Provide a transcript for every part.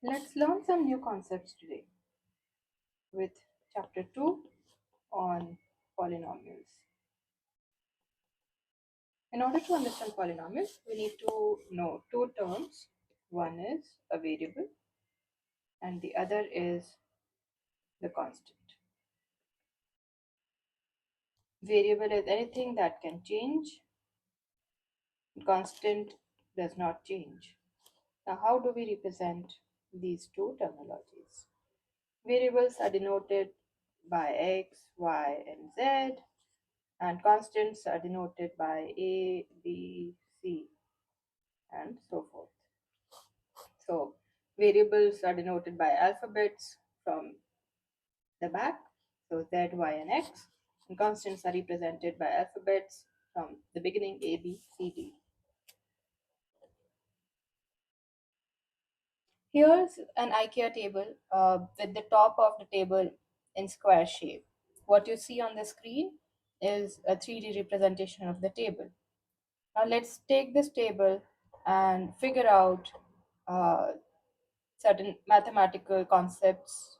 Let's learn some new concepts today with chapter 2 on polynomials. In order to understand polynomials, we need to know two terms. One is a variable and the other is the constant. Variable is anything that can change. Constant does not change. Now, how do we represent these two terminologies? Variables are denoted by x, y, and z, and constants are denoted by A, B, C, and so forth. So variables are denoted by alphabets from the back, so Z, Y, and X, and constants are represented by alphabets from the beginning A, B, C, D. Here's an IKEA table with the top of the table in square shape. What you see on the screen is a 3D representation of the table. Now let's take this table and figure out certain mathematical concepts.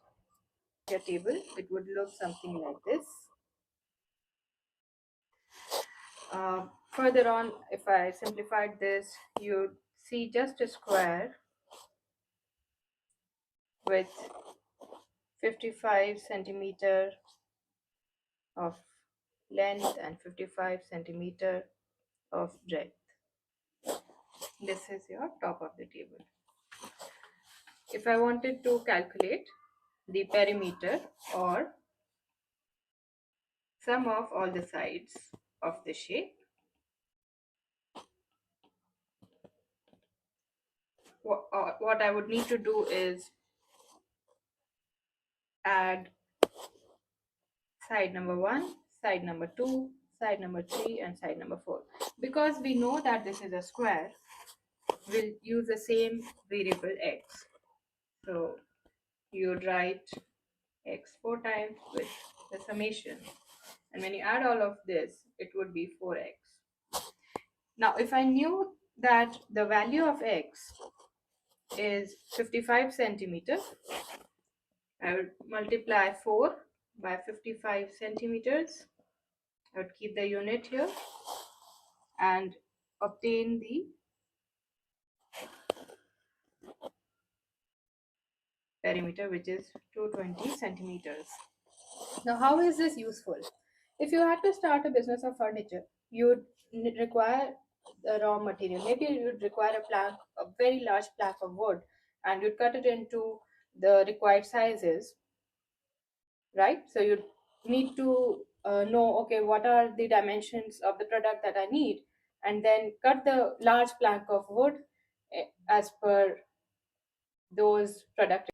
Your table, it would look something like this. Further on, if I simplified this, you'd see just a square with 55 centimeter of length and 55 centimeter of breadth. This is your top of the table. If I wanted to calculate the perimeter or sum of all the sides of the shape, what I would need to do is add side number 1, side number 2, side number 3, and side number 4. Because we know that this is a square, we'll use the same variable x. So you would write x 4 times with the summation. And when you add all of this, it would be 4x. Now, if I knew that the value of x is 55 centimeters, I would multiply 4 by 55 centimeters. I would keep the unit here and obtain the perimeter, which is 220 centimeters. Now, how is this useful? If you had to start a business of furniture, you would require the raw material. Maybe you would require a very large plank of wood, and you'd cut it into the required sizes, right? So you need to know, okay, what are the dimensions of the product that I need, and then cut the large plank of wood as per those product